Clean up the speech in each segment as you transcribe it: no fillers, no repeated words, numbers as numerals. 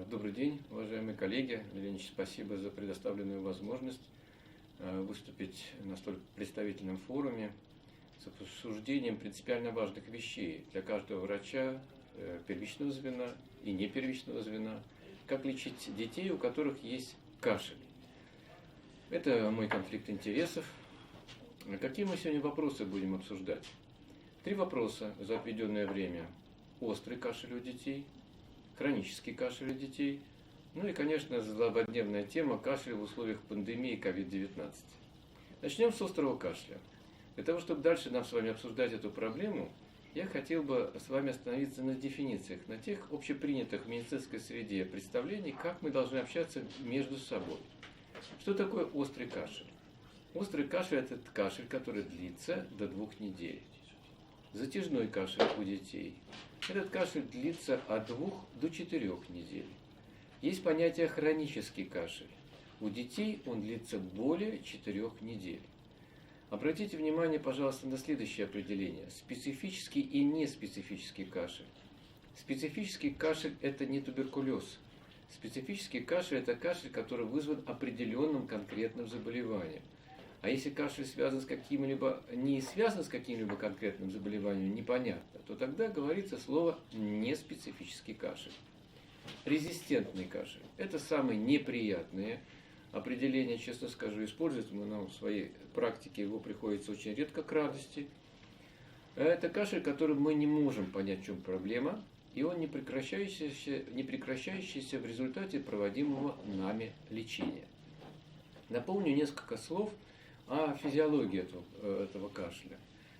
Добрый день, уважаемые коллеги. Ильич, спасибо за предоставленную возможность выступить на столь представительном форуме с обсуждением принципиально важных вещей для каждого врача первичного звена и не первичного звена, как лечить детей, у которых есть кашель. Это мой конфликт интересов. Какие мы сегодня вопросы будем обсуждать? 3 вопроса за отведенное время. Острый кашель у детей, хронический кашель у детей, ну и, конечно, злободневная тема кашля в условиях пандемии COVID-19. Начнем с острого кашля. Для того, чтобы дальше нам с вами обсуждать эту проблему, я хотел бы с вами остановиться на дефинициях, на тех общепринятых в медицинской среде представлений, как мы должны общаться между собой. Что такое острый кашель? Острый кашель – это кашель, который длится до 2 недель. Затяжной кашель у детей. Этот кашель длится от 2 до 4 недель. Есть понятие хронический кашель. У детей он длится более 4 недель. Обратите внимание, пожалуйста, на следующее определение. Специфический и неспецифический кашель. Специфический кашель – это не туберкулез. Специфический кашель – это кашель, который вызван определенным конкретным заболеванием. А если кашель связан с каким-либо, не связан с каким-либо конкретным заболеванием, непонятно, то тогда говорится слово неспецифический кашель. Резистентный кашель – это самое неприятное определение, честно скажу, использовать нам в своей практике его приходится очень редко к радости. Это кашель, который мы не можем понять, в чем проблема, и он не прекращающийся в результате проводимого нами лечения. Напомню несколько слов о физиологии этого кашля.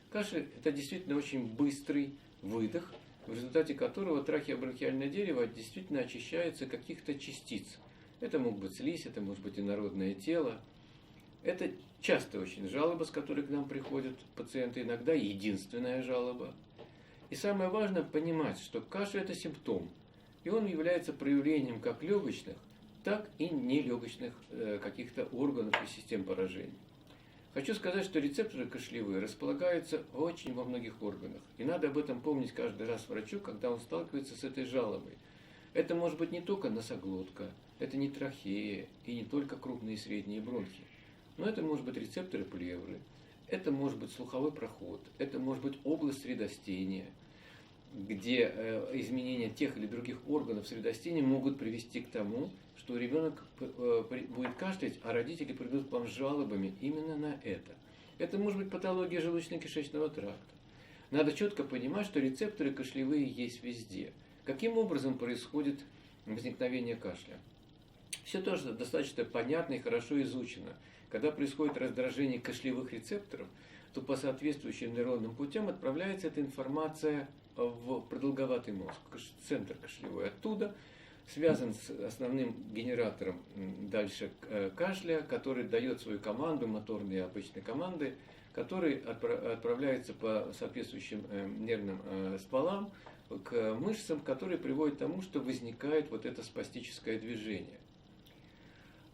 Кашель – это действительно очень быстрый выдох, в результате которого трахеобронхиальное дерево действительно очищается каких-то частиц. Это может быть слизь, это может быть инородное тело. Это часто очень жалоба, с которой к нам приходят пациенты, иногда единственная жалоба. И самое важное понимать, что кашель – это симптом, и он является проявлением как легочных, так и нелегочных каких-то органов и систем поражения. Хочу сказать, что рецепторы кашлевые располагаются очень во многих органах. И надо об этом помнить каждый раз врачу, когда он сталкивается с этой жалобой. Это может быть не только носоглотка, это не трахея и не только крупные и средние бронхи. Но это может быть рецепторы плевры, это может быть слуховой проход, это может быть область средостения, где изменения тех или других органов средостения могут привести к тому, что ребенок будет кашлять, а родители придут к вам с жалобами именно на это. Это может быть патология желудочно-кишечного тракта. Надо четко понимать, что рецепторы кашлевые есть везде. Каким образом происходит возникновение кашля? Все тоже достаточно понятно и хорошо изучено. Когда происходит раздражение кашлевых рецепторов, то по соответствующим нейронным путям отправляется эта информация в продолговатый мозг, центр кашлевой. Оттуда связан с основным генератором дальше кашля, который дает свою команду, моторные обычные команды, которые отправляются по соответствующим нервным стволам к мышцам, которые приводят к тому, что возникает вот это спастическое движение.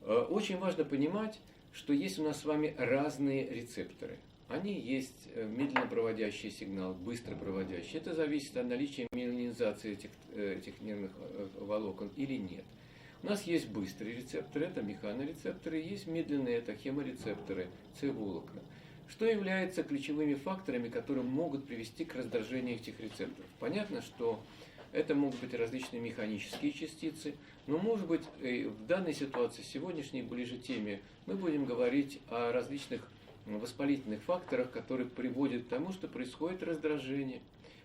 Очень важно понимать, что есть у нас с вами разные рецепторы. Они есть медленно проводящий сигнал, быстро проводящий. Это зависит от наличия миелинизации этих нервных волокон или нет. У нас есть быстрые рецепторы, это механорецепторы, есть медленные, это хеморецепторы, С-волокна. Что является ключевыми факторами, которые могут привести к раздражению этих рецепторов? Понятно, что это могут быть различные механические частицы, но, может быть, в данной ситуации, сегодняшней ближе теме, мы будем говорить о различных воспалительных факторах, которые приводят к тому, что происходит раздражение.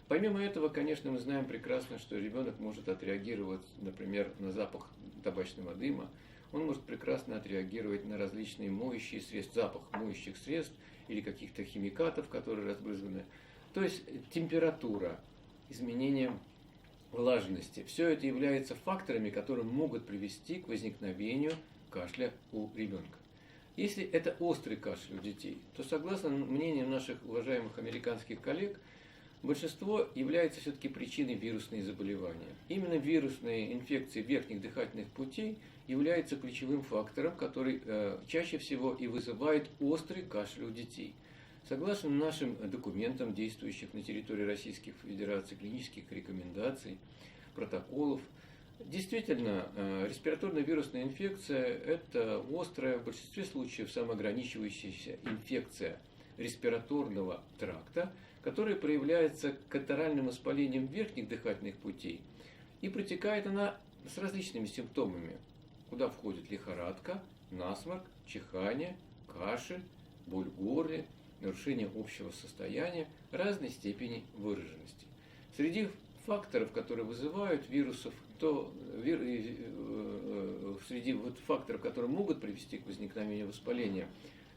Помимо этого, конечно, мы знаем прекрасно, что ребенок может отреагировать, например, на запах табачного дыма, он может прекрасно отреагировать на различные моющие средства, запах моющих средств или каких-то химикатов, которые разбрызганы. То есть температура, изменение влажности. Все это является факторами, которые могут привести к возникновению кашля у ребенка. Если это острый кашель у детей, то, согласно мнению наших уважаемых американских коллег, большинство является все-таки причиной вирусные заболевания. Именно вирусные инфекции верхних дыхательных путей являются ключевым фактором, который чаще всего и вызывает острый кашель у детей. Согласно нашим документам, действующих на территории Российской Федерации, клинических рекомендаций, протоколов, Действительно, респираторная вирусная инфекция – это острая, в большинстве случаев самоограничивающаяся инфекция респираторного тракта, которая проявляется катаральным воспалением верхних дыхательных путей. И протекает она с различными симптомами, куда входит лихорадка, насморк, чихание, кашель, боль в горле, нарушение общего состояния разной степени выраженности. Среди факторов, которые вызывают вирусов, среди факторов, которые могут привести к возникновению воспаления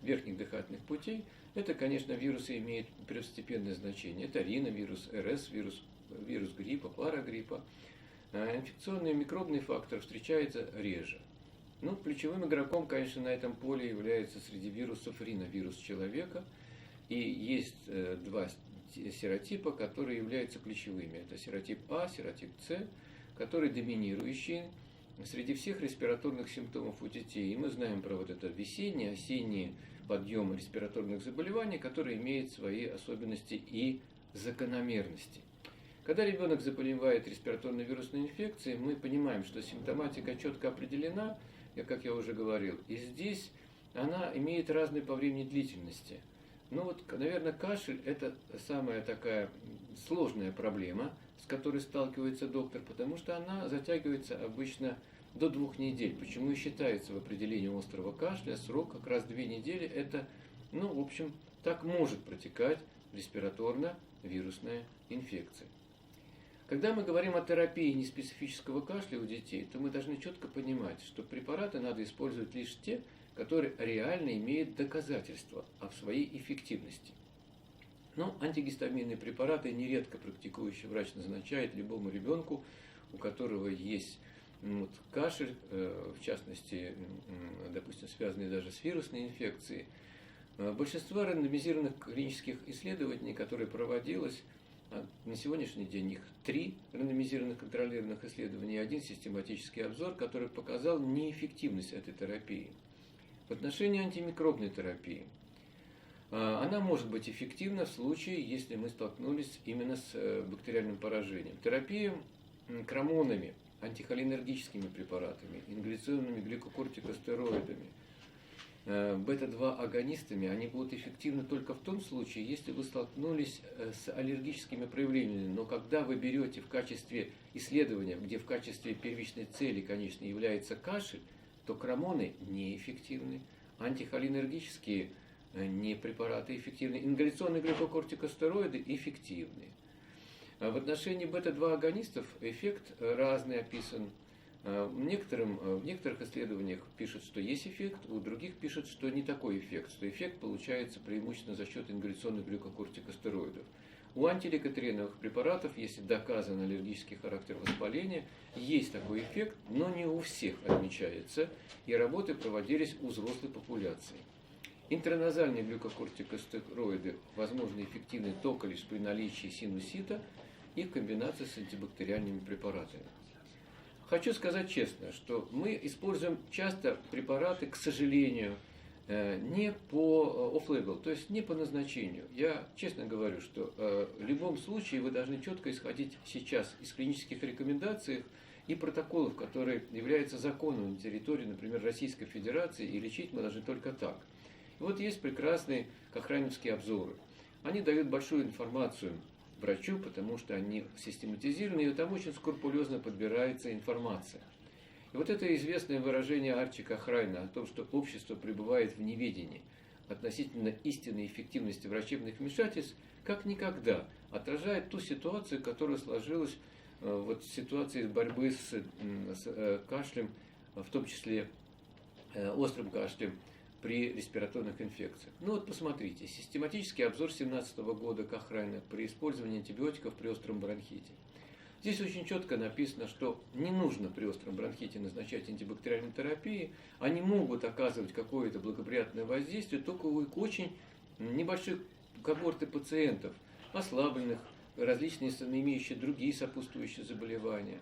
верхних дыхательных путей, это, конечно, вирусы имеют первостепенное значение. Это риновирус, РС-вирус, вирус гриппа, парагриппа. Инфекционный микробный фактор встречается реже. Ну, ключевым игроком, конечно, на этом поле является среди вирусов риновирус человека. И есть два серотипа, которые являются ключевыми. Это серотип А, серотип С, которые доминирующие среди всех респираторных симптомов у детей. И мы знаем про вот это весенние, осенние подъемы респираторных заболеваний, которые имеют свои особенности и закономерности. Когда ребенок заболевает респираторной вирусной инфекцией, мы понимаем, что симптоматика четко определена, как я уже говорил, и здесь она имеет разные по времени длительности. Ну вот, наверное, кашель – это самая такая сложная проблема, с которой сталкивается доктор, потому что она затягивается обычно до 2 недель. Почему и считается в определении острого кашля срок как раз 2 недели. Это, ну, в общем, так может протекать респираторно-вирусная инфекция. Когда мы говорим о терапии неспецифического кашля у детей, то мы должны четко понимать, что препараты надо использовать лишь те, которые реально имеют доказательства о своей эффективности. Но антигистаминные препараты нередко практикующий врач назначает любому ребенку, у которого есть кашель, в частности, допустим, связанный даже с вирусной инфекцией. Большинство рандомизированных клинических исследований, которые проводилось, на сегодняшний день их 3 рандомизированных контролированных исследования и 1 систематический обзор, который показал неэффективность этой терапии. В отношении антимикробной терапии она может быть эффективна в случае, если мы столкнулись именно с бактериальным поражением. Терапия кромонами, антихолинергическими препаратами, ингаляционными глюкокортикостероидами, бета-2 агонистами, они будут эффективны только в том случае, если вы столкнулись с аллергическими проявлениями. Но когда вы берете в качестве исследования, где в качестве первичной цели, конечно, является кашель, то кромоны неэффективны, антихолинергические не препараты эффективны, ингаляционные глюкокортикостероиды эффективны. В отношении бета-2 агонистов эффект разный описан. В некоторых исследованиях пишут, что есть эффект, у других пишут, что не такой эффект, что эффект получается преимущественно за счет ингаляционных глюкокортикостероидов. У антилейкотриеновых препаратов, если доказан аллергический характер воспаления, есть такой эффект, но не у всех отмечается, и работы проводились у взрослой популяции. Интраназальные глюкокортикостероиды возможно эффективны только лишь при наличии синусита и в комбинации с антибактериальными препаратами. Хочу сказать честно, что мы используем часто препараты, к сожалению, не по off-label, то есть не по назначению. Я честно говорю, что в любом случае вы должны четко исходить сейчас из клинических рекомендаций и протоколов, которые являются законом на территории, например, Российской Федерации, и лечить мы должны только так. И вот есть прекрасные кохраневские обзоры. Они дают большую информацию врачу, потому что они систематизированы, и там очень скрупулезно подбирается информация. И вот это известное выражение Арчи Кохрайна о том, что общество пребывает в неведении относительно истинной эффективности врачебных вмешательств, как никогда отражает ту ситуацию, которая сложилась в ситуации борьбы с кашлем, в том числе острым кашлем при респираторных инфекциях. Ну вот посмотрите, систематический обзор 2017 года Кохрайна при использовании антибиотиков при остром бронхите. Здесь очень четко написано, что не нужно при остром бронхите назначать антибактериальные терапии. Они могут оказывать какое-то благоприятное воздействие только у очень небольших когорты пациентов, ослабленных, различные имеющие другие сопутствующие заболевания.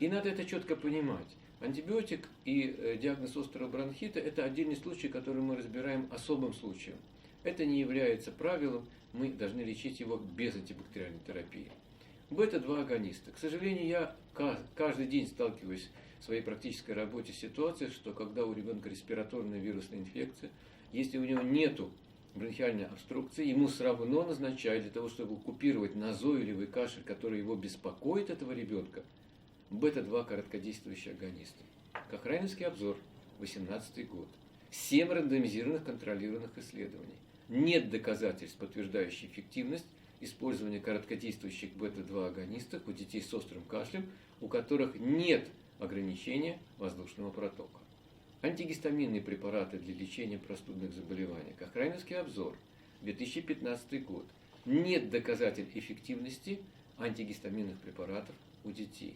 И надо это четко понимать. Антибиотик и диагноз острого бронхита – это отдельный случай, который мы разбираем особым случаем. Это не является правилом, мы должны лечить его без антибактериальной терапии. Бета-2 агонисты. К сожалению, я каждый день сталкиваюсь в своей практической работе с ситуацией, что когда у ребенка респираторная вирусная инфекция, если у него нету бронхиальной обструкции, ему все равно назначают для того, чтобы купировать назойливый кашель, который его беспокоит, этого ребенка, бета-2 короткодействующие агонисты. Кохрайновский обзор, 2018 год. 7 рандомизированных контролированных исследований. Нет доказательств, подтверждающих эффективность использования короткодействующих бета-2 агонистов у детей с острым кашлем, у которых нет ограничения воздушного протока. Антигистаминные препараты для лечения простудных заболеваний. Кохрайновский обзор, 2015 год. Нет доказательств эффективности антигистаминных препаратов у детей.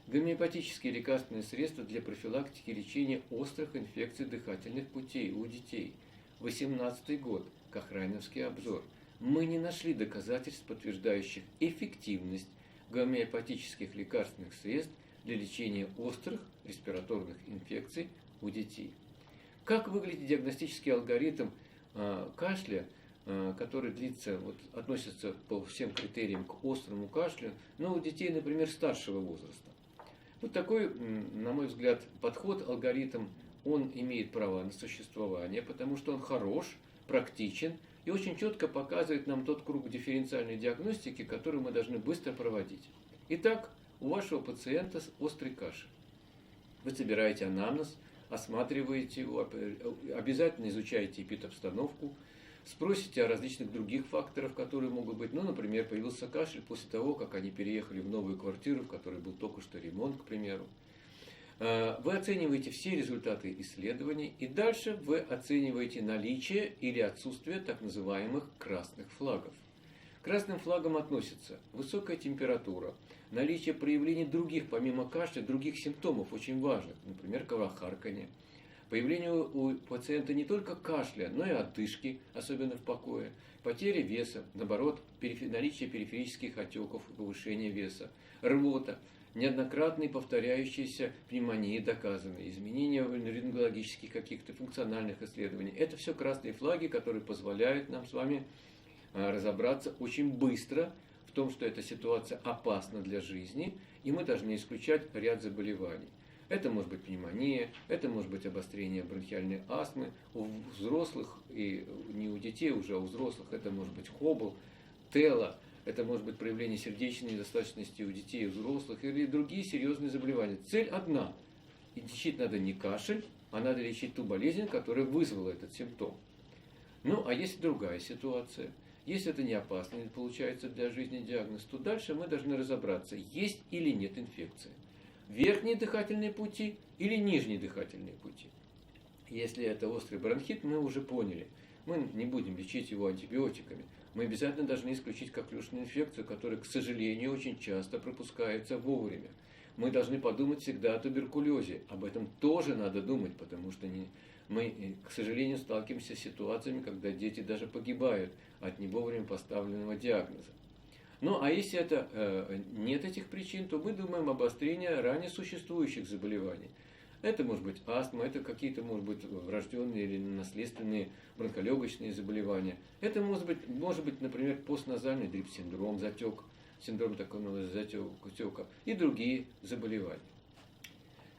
Гомеопатические лекарственные средства для профилактики и лечения острых инфекций дыхательных путей у детей. 2018 год. Кохрайновский обзор. Мы не нашли доказательств, подтверждающих эффективность гомеопатических лекарственных средств для лечения острых респираторных инфекций у детей. Как выглядит диагностический алгоритм кашля, который длится, относится по всем критериям к острому кашлю, но у детей, например, старшего возраста? Вот такой, на мой взгляд, подход, алгоритм, он имеет право на существование, потому что он хорош, практичен и очень четко показывает нам тот круг дифференциальной диагностики, который мы должны быстро проводить. Итак, у вашего пациента острый кашель. Вы собираете анамнез, осматриваете его, обязательно изучаете эпидобстановку, спросите о различных других факторах, которые могут быть. Например, появился кашель после того, как они переехали в новую квартиру, в которой был только что ремонт, к примеру. Вы оцениваете все результаты исследований, и дальше вы оцениваете наличие или отсутствие так называемых красных флагов. К красным флагам относятся высокая температура, наличие проявлений других, помимо кашля, других симптомов очень важных, например, кровохарканье, появление у пациента не только кашля, но и одышки, особенно в покое, потеря веса, наоборот, наличие периферических отеков, повышение веса, рвота, неоднократные повторяющиеся пневмонии доказаны, изменения рингологических каких-то функциональных исследований. Это все красные флаги, которые позволяют нам с вами разобраться очень быстро в том, что эта ситуация опасна для жизни, и мы должны исключать ряд заболеваний. Это может быть пневмония, это может быть обострение бронхиальной астмы. У взрослых, и не у детей уже, а у взрослых это может быть хобл, тело, это может быть проявление сердечной недостаточности у детей и взрослых, или другие серьезные заболевания. Цель одна. И лечить надо не кашель, а надо лечить ту болезнь, которая вызвала этот симптом. А если другая ситуация, если это не опасно, не получается для жизни диагноз, то дальше мы должны разобраться, есть или нет инфекции. Верхние дыхательные пути или нижние дыхательные пути. Если это острый бронхит, мы уже поняли. Мы не будем лечить его антибиотиками. Мы обязательно должны исключить коклюшную инфекцию, которая, к сожалению, очень часто пропускается вовремя. Мы должны подумать всегда о туберкулезе. Об этом тоже надо думать, потому что мы, к сожалению, сталкиваемся с ситуациями, когда дети даже погибают от не вовремя поставленного диагноза. А если нет этих причин, то мы думаем об обострении ранее существующих заболеваний. Это может быть астма, это какие-то, может быть, врожденные или наследственные бронхолегочные заболевания. Это может быть, например, постназальный дрипп-синдром, затек, синдром такого затека и другие заболевания.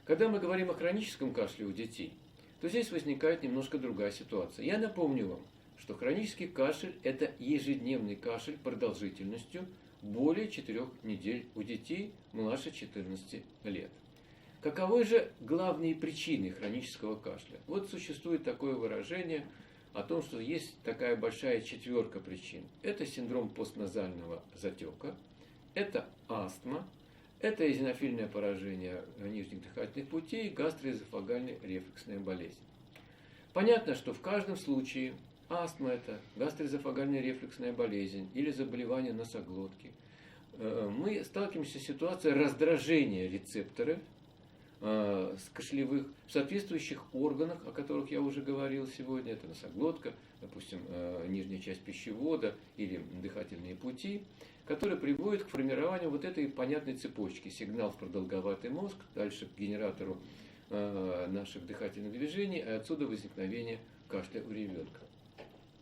Когда мы говорим о хроническом кашле у детей, то здесь возникает немножко другая ситуация. Я напомню вам, что хронический кашель – это ежедневный кашель продолжительностью более 4 недель у детей младше 14 лет. Каковы же главные причины хронического кашля? Существует такое выражение о том, что есть такая большая 4 причин. Это синдром постназального затека, это астма, это эозинофильное поражение нижних дыхательных путей и гастроэзофагальная рефлюксная болезнь. Понятно, что в каждом случае астма – это гастроэзофагальная рефлюксная болезнь или заболевание носоглотки. Мы сталкиваемся с ситуацией раздражения рецепторов кашлевых в соответствующих органах, о которых я уже говорил сегодня. Это носоглотка, допустим, нижняя часть пищевода или дыхательные пути, которые приводят к формированию этой понятной цепочки. Сигнал в продолговатый мозг, дальше к генератору наших дыхательных движений, и отсюда возникновение кашля у ребенка.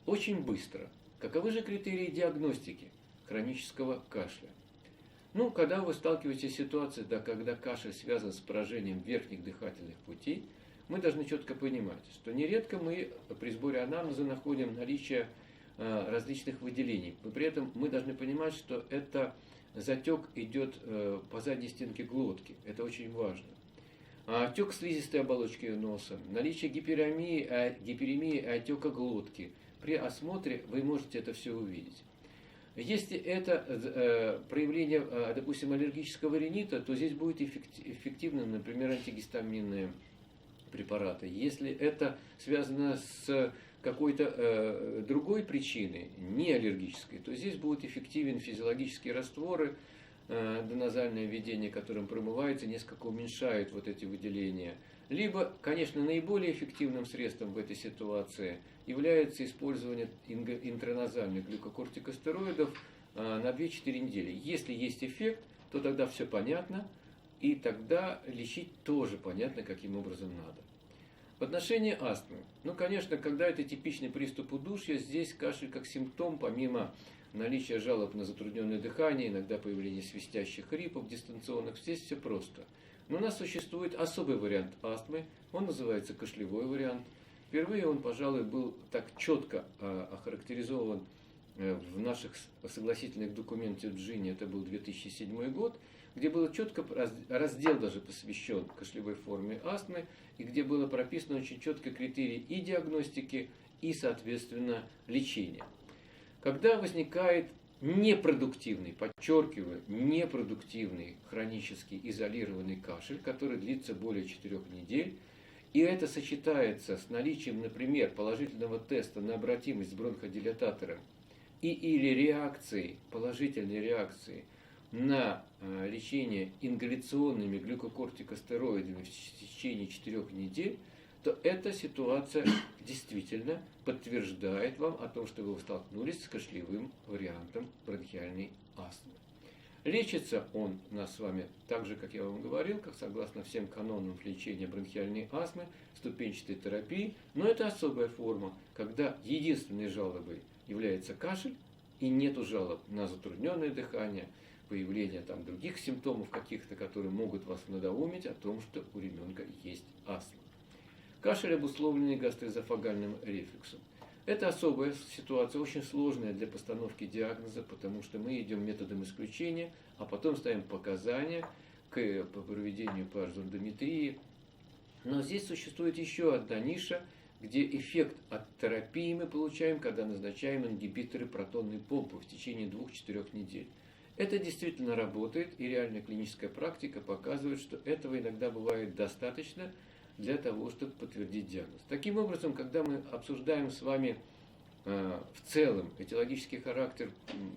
Очень быстро. Каковы же критерии диагностики хронического кашля? Ну, когда вы сталкиваетесь с ситуацией, да, когда кашель связан с поражением верхних дыхательных путей, мы должны четко понимать, что нередко мы при сборе анамнеза находим наличие различных выделений. При этом мы должны понимать, что это затек идет по задней стенке глотки. Это очень важно. Отек слизистой оболочки носа, наличие гиперемии и отека глотки. При осмотре вы можете это все увидеть. Если это проявление, допустим, аллергического ринита, то здесь будет эффективно, например, антигистаминные препараты. Если это связано с какой-то другой причиной, не аллергической, то здесь будет эффективен физиологические растворы, доназальное введение, которым промывается, несколько уменьшает вот эти выделения. Либо, конечно, наиболее эффективным средством в этой ситуации является использование интраназальных глюкокортикостероидов на 2-4 недели. Если есть эффект, то тогда все понятно, и тогда лечить тоже понятно, каким образом надо. В отношении астмы, ну, конечно, когда это типичный приступ удушья, здесь кашель как симптом, помимо наличия жалоб на затрудненное дыхание, иногда появление свистящих хрипов дистанционных, здесь все просто. Но у нас существует особый вариант астмы, он называется кашлевой вариант. Впервые он, пожалуй, был так четко охарактеризован в наших согласительных документах Джинни, это был 2007 год, где был четко раздел даже посвящен кашлевой форме астмы, и где было прописано очень четко критерии и диагностики, и, соответственно, лечения. Когда возникает непродуктивный, подчеркиваю, непродуктивный хронический изолированный кашель, который длится более 4 недель, и это сочетается с наличием, например, положительного теста на обратимость с бронходилататором или реакции, положительной реакции на лечение ингаляционными глюкокортикостероидами в течение 4 недель, то эта ситуация действительно подтверждает вам о том, что вы столкнулись с кашлевым вариантом бронхиальной астмы. Лечится он у нас с вами так же, как я вам говорил, как согласно всем канонам лечения бронхиальной астмы, ступенчатой терапии, но это особая форма, когда единственной жалобой является кашель и нету жалоб на затрудненное дыхание, появление там других симптомов каких-то, которые могут вас надоумить о том, что у ребенка есть астма. Кашель, обусловленный гастроэзофагальным рефлюксом. Это особая ситуация, очень сложная для постановки диагноза, потому что мы идем методом исключения, а потом ставим показания по проведению pH-зондометрии. Но здесь существует еще одна ниша, где эффект от терапии мы получаем, когда назначаем ингибиторы протонной помпы в течение 2-4 недель. Это действительно работает, и реальная клиническая практика показывает, что этого иногда бывает достаточно для того, чтобы подтвердить диагноз. Таким образом, когда мы обсуждаем с вами в целом этиологический характер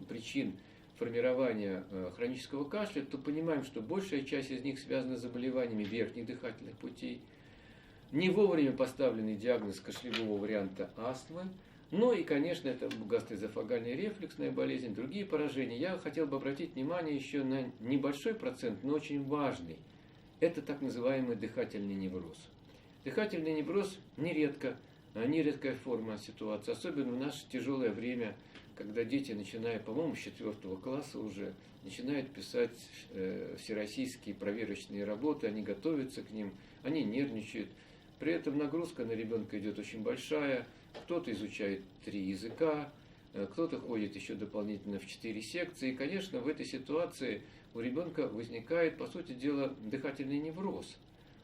причин формирования хронического кашля, то понимаем, что большая часть из них связана с заболеваниями верхних дыхательных путей, не вовремя поставленный диагноз кашлевого варианта астмы, ну и, конечно, это гастроэзофагальная рефлюксная болезнь, другие поражения. Я хотел бы обратить внимание еще на небольшой процент, но очень важный. Это так называемый дыхательный невроз. Дыхательный невроз нередкая форма ситуации, особенно в наше тяжелое время, когда дети, начиная, по-моему, с 4 класса уже, начинают писать всероссийские проверочные работы, они готовятся к ним, они нервничают. При этом нагрузка на ребенка идет очень большая, кто-то изучает 3 языка, кто-то ходит еще дополнительно в 4 секции. И, конечно, в этой ситуации у ребенка возникает, по сути дела, дыхательный невроз.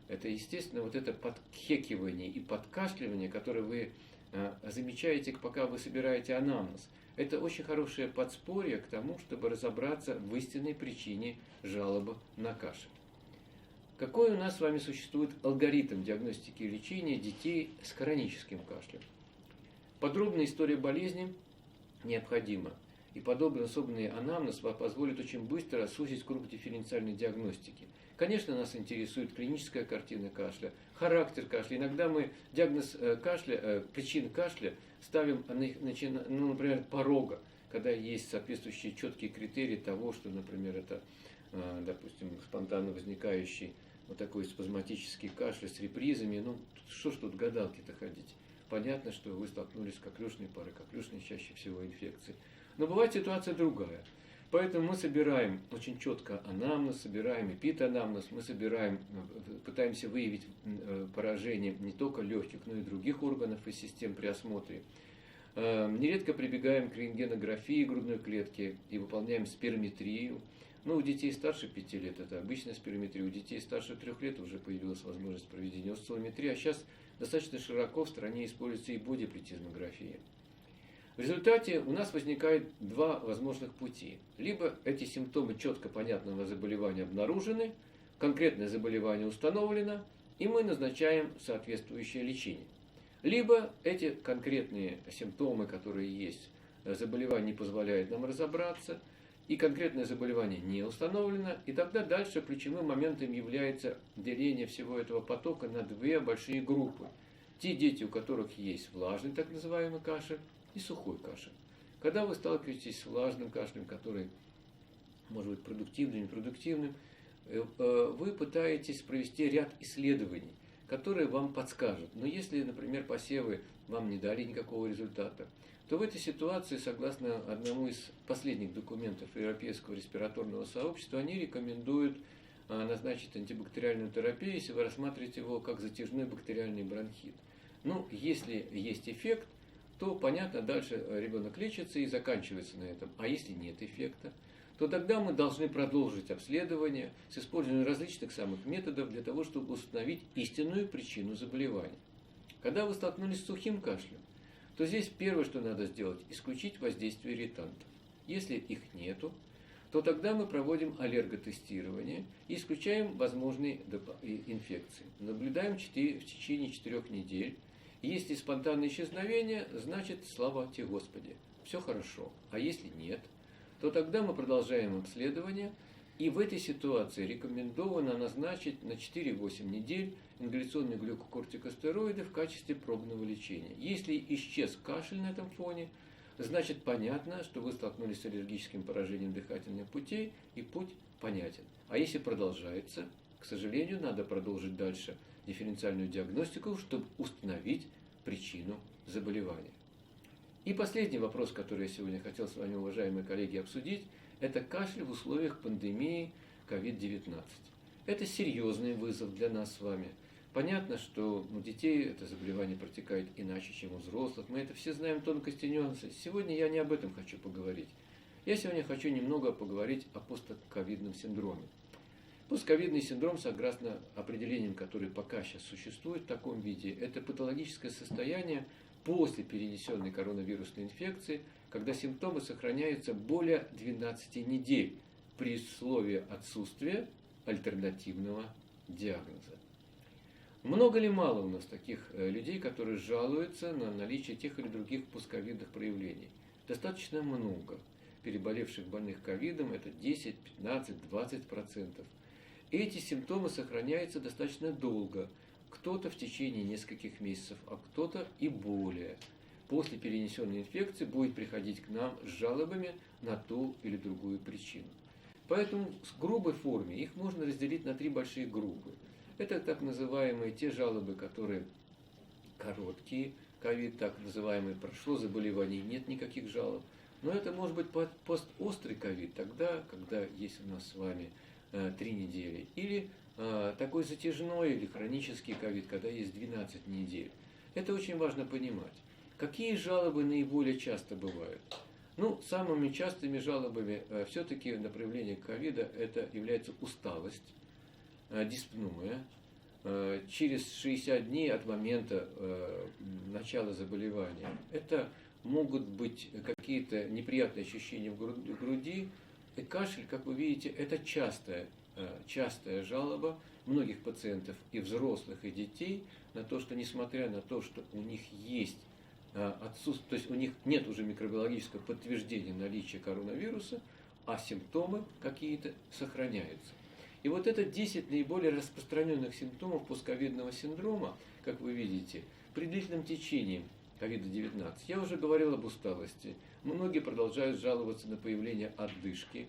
Это, естественно, вот это подхекивание и подкашливание, которое вы замечаете, пока вы собираете анамнез. Это очень хорошее подспорье к тому, чтобы разобраться в истинной причине жалобы на кашель. Какой у нас с вами существует алгоритм диагностики и лечения детей с хроническим кашлем? Подробная история болезни необходима. И подобный особенный анамнез позволит очень быстро сузить круг дифференциальной диагностики. Конечно, нас интересует клиническая картина кашля, характер кашля. Иногда мы диагноз кашля, причин кашля ставим, например, порога, когда есть соответствующие четкие критерии того, что, например, это, допустим, спонтанно возникающий вот такой спазматический кашель с репризами. Ну, что ж тут гадалки-то ходить? Понятно, что вы столкнулись с коклюшной парой, коклюшной чаще всего инфекцией. Но бывает ситуация другая. Поэтому мы собираем очень четко анамнез, собираем эпианамнез, мы собираем, пытаемся выявить поражение не только легких, но и других органов и систем при осмотре. Нередко прибегаем к рентгенографии грудной клетки и выполняем спирометрию. Ну, у детей старше 5 лет это обычная спирометрия, у детей старше 3 лет уже появилась возможность проведения осциллометрии, а сейчас достаточно широко в стране используется и бодиплетизмография. В результате у нас возникает два возможных пути. Либо эти симптомы четко понятного заболевания обнаружены, конкретное заболевание установлено, и мы назначаем соответствующее лечение. Либо эти конкретные симптомы, которые есть, заболевание не позволяет нам разобраться, и конкретное заболевание не установлено, и тогда дальше ключевым моментом является деление всего этого потока на две большие группы. Те дети, у которых есть влажный так называемый кашель, и сухой кашель. Когда вы сталкиваетесь с влажным кашлем, который может быть продуктивным, непродуктивным, вы пытаетесь провести ряд исследований, которые вам подскажут. Но если, например, посевы вам не дали никакого результата, то в этой ситуации, согласно одному из последних документов Европейского респираторного сообщества, они рекомендуют назначить антибактериальную терапию, если вы рассматриваете его как затяжной бактериальный бронхит. Ну, если есть эффект, то, понятно, дальше ребенок лечится и заканчивается на этом. А если нет эффекта, то тогда мы должны продолжить обследование с использованием различных самых методов для того, чтобы установить истинную причину заболевания. Когда вы столкнулись с сухим кашлем, то здесь первое, что надо сделать, исключить воздействие ирритантов. Если их нету, то тогда мы проводим аллерготестирование и исключаем возможные инфекции. Наблюдаем в течение 4 недель. Если спонтанное исчезновение, значит, слава тебе Господи, все хорошо. А если нет, то тогда мы продолжаем обследование, и в этой ситуации рекомендовано назначить на 4-8 недель ингаляционные глюкокортикостероиды в качестве пробного лечения. Если исчез кашель на этом фоне, значит понятно, что вы столкнулись с аллергическим поражением дыхательных путей, и путь понятен. А если продолжается, к сожалению, надо продолжить дальше дифференциальную диагностику, чтобы установить причину заболевания. И последний вопрос, который я сегодня хотел с вами, уважаемые коллеги, обсудить, это кашель в условиях пандемии COVID-19. Это серьезный вызов для нас с вами. Понятно, что у детей это заболевание протекает иначе, чем у взрослых. Мы это все знаем, тонкости, нюансы. Сегодня я не об этом хочу поговорить. Я сегодня хочу немного поговорить о постковидном синдроме. Постковидный синдром, согласно определениям, которые пока сейчас существуют в таком виде, это патологическое состояние после перенесенной коронавирусной инфекции, когда симптомы сохраняются более 12 недель при условии отсутствия альтернативного диагноза. Много ли мало у нас таких людей, которые жалуются на наличие тех или других постковидных проявлений? Достаточно много. Переболевших больных ковидом это 10, 15, 20%. Эти симптомы сохраняются достаточно долго. Кто-то в течение нескольких месяцев, а кто-то и более. После перенесенной инфекции будет приходить к нам с жалобами на ту или другую причину. Поэтому в грубой форме их можно разделить на 3 большие группы. Это так называемые те жалобы, которые короткие, ковид, так называемый, прошло заболевание, нет никаких жалоб. Но это может быть постострый ковид, тогда, когда есть у нас с вами 3 недели. Или такой затяжной или хронический ковид, когда есть 12 недель. Это очень важно понимать. Какие жалобы наиболее часто бывают? Ну, самыми частыми жалобами все-таки на проявление ковида это является усталость, диспноя. Через 60 дней от момента начала заболевания. Это могут быть какие-то неприятные ощущения в груди. И кашель, как вы видите, это частая жалоба многих пациентов, и взрослых, и детей, на то, что несмотря на то, что у них есть отсутствие, то есть у них нет уже микробиологического подтверждения наличия коронавируса, а симптомы какие-то сохраняются. И вот это 10 наиболее распространенных симптомов постковидного синдрома, как вы видите, при длительном течении COVID-19. Я уже говорил об усталости. Многие продолжают жаловаться на появление одышки.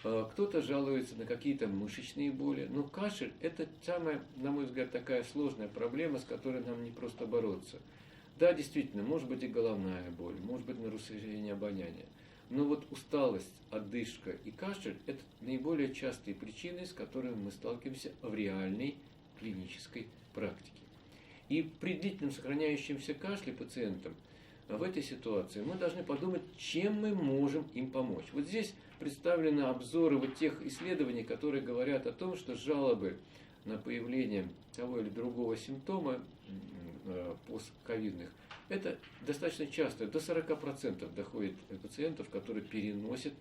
Кто-то жалуется на какие-то мышечные боли. Но кашель – это самая, на мой взгляд, такая сложная проблема, с которой нам не просто бороться. Да, действительно, может быть и головная боль, может быть нарушение обоняния. Но вот усталость, одышка и кашель – это наиболее частые причины, с которыми мы сталкиваемся в реальной клинической практике. И при длительном сохраняющемся кашле пациентам в этой ситуации мы должны подумать, чем мы можем им помочь. Вот здесь представлены обзоры вот тех исследований, которые говорят о том, что жалобы на появление того или другого симптома постковидных, это достаточно часто, до 40% доходит пациентов, которые переносят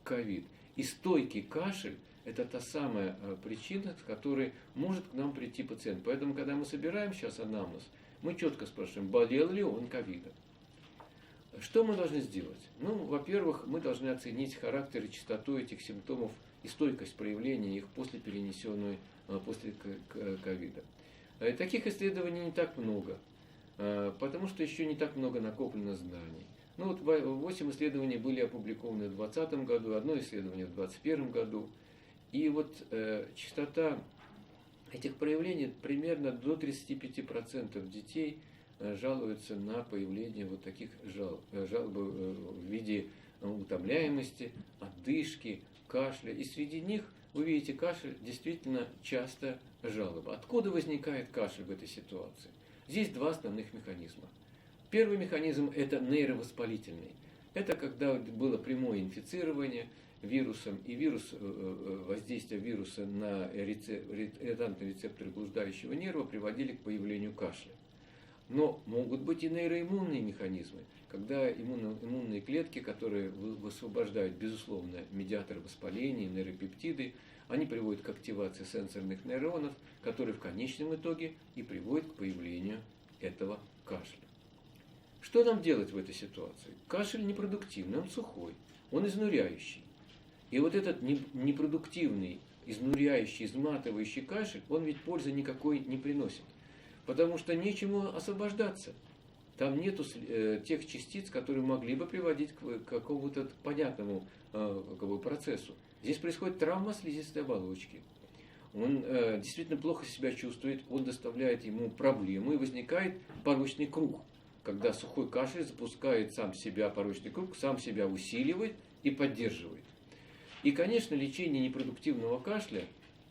ковид. И стойкий кашель – это та самая причина, с которой может к нам прийти пациент. Поэтому, когда мы собираем сейчас анамнез, мы четко спрашиваем, болел ли он ковидом. Что мы должны сделать? Ну, во-первых, мы должны оценить характер и частоту этих симптомов и стойкость проявления их после перенесенной, после ковида. Таких исследований не так много, потому что еще не так много накоплено знаний. Ну вот 8 исследований были опубликованы в 2020 году, одно исследование в 2021 году. И вот частота этих проявлений примерно до 35% детей жалуются на появление вот таких жалоб в виде утомляемости, одышки, кашля. И среди них, вы видите, кашель действительно часто жалоба. Откуда возникает кашель в этой ситуации? Здесь два основных механизма. Первый механизм – это нейровоспалительный. Это когда было прямое инфицирование вирусом, и воздействие вируса на ирритантные рецепторы блуждающего нерва приводили к появлению кашля. Но могут быть и нейроиммунные механизмы, когда иммунные клетки, которые высвобождают, безусловно, медиаторы воспаления, нейропептиды, они приводят к активации сенсорных нейронов, которые в конечном итоге и приводят к появлению этого кашля. Что нам делать в этой ситуации? Кашель непродуктивный, он сухой, он изнуряющий. И вот этот непродуктивный, изнуряющий, изматывающий кашель, он ведь пользы никакой не приносит. Потому что нечему освобождаться. Там нету тех частиц, которые могли бы приводить к какому-то понятному процессу. Здесь происходит травма слизистой оболочки. Он действительно плохо себя чувствует, он доставляет ему проблемы, и возникает порочный круг. Когда сухой кашель запускает сам себя, порочный круг, сам себя усиливает и поддерживает. И, конечно, лечение непродуктивного кашля,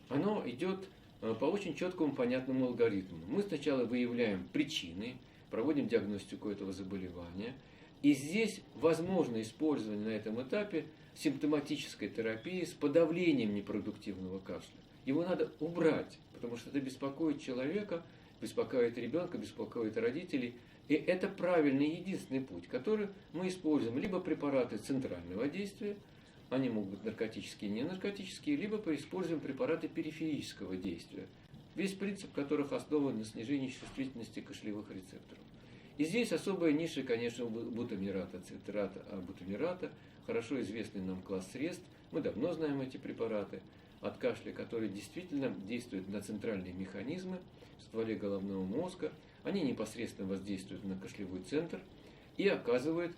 оно идет по очень четкому, понятному алгоритму. Мы сначала выявляем причины, проводим диагностику этого заболевания. И здесь возможно использование на этом этапе симптоматической терапии с подавлением непродуктивного кашля. Его надо убрать, потому что это беспокоит человека, беспокоит ребенка, беспокоит родителей. И это правильный, единственный путь, который мы используем. Либо препараты центрального действия, они могут быть наркотические и ненаркотические, либо используем препараты периферического действия, весь принцип которых основан на снижении чувствительности кашлевых рецепторов. И здесь особая ниша, конечно, бутамирата, цитрата, бутамирата, хорошо известный нам класс средств. Мы давно знаем эти препараты от кашля, которые действительно действуют на центральные механизмы в стволе головного мозга. Они непосредственно воздействуют на кашлевой центр и оказывают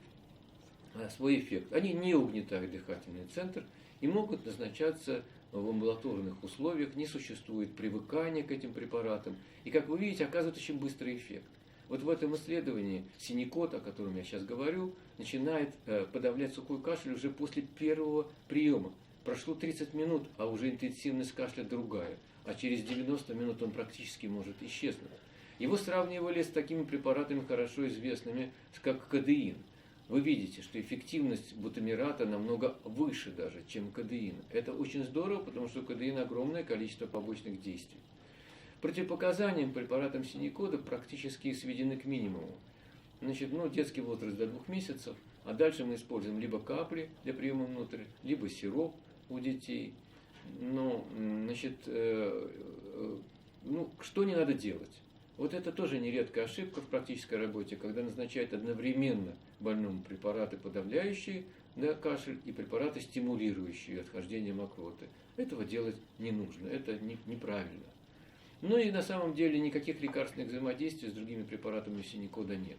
свой эффект. Они не угнетают дыхательный центр и могут назначаться в амбулаторных условиях, не существует привыкания к этим препаратам. И, как вы видите, оказывает очень быстрый эффект. Вот в этом исследовании синекот, о котором я сейчас говорю, начинает подавлять сухой кашель уже после первого приема. Прошло 30 минут, а уже интенсивность кашля другая. А через 90 минут он практически может исчезнуть. Его сравнивали с такими препаратами, хорошо известными, как кодеин. Вы видите, что эффективность бутамирата намного выше даже, чем кодеин. Это очень здорово, потому что у кодеина огромное количество побочных действий. Противопоказаниям препаратам синекода практически сведены к минимуму. Значит, детский возраст до 2 месяцев, а дальше мы используем либо капли для приема внутрь, либо сироп у детей. Что не надо делать? Вот это тоже нередкая ошибка в практической работе, когда назначают одновременно больному препараты, подавляющие кашель, и препараты, стимулирующие отхождение мокроты. Этого делать не нужно, это неправильно. И на самом деле никаких лекарственных взаимодействий с другими препаратами синекода нет.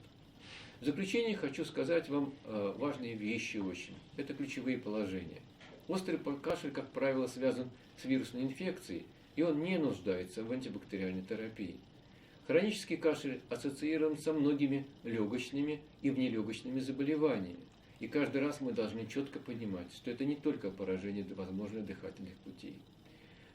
В заключение хочу сказать вам важные вещи очень. Это ключевые положения. Острый кашель, как правило, связан с вирусной инфекцией, и он не нуждается в антибактериальной терапии. Хронический кашель ассоциирован со многими легочными и внелегочными заболеваниями. И каждый раз мы должны четко понимать, что это не только поражение возможных дыхательных путей.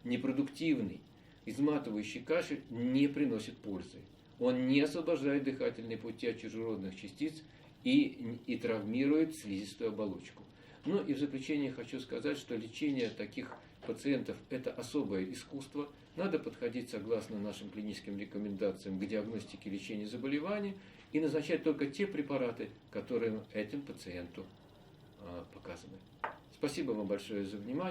Непродуктивный, изматывающий кашель не приносит пользы. Он не освобождает дыхательные пути от чужеродных частиц и травмирует слизистую оболочку. Ну и в заключение хочу сказать, что лечение таких пациентов – это особое искусство. Надо подходить согласно нашим клиническим рекомендациям к диагностике и лечению заболеваний и назначать только те препараты, которые этим пациенту показаны. Спасибо вам большое за внимание.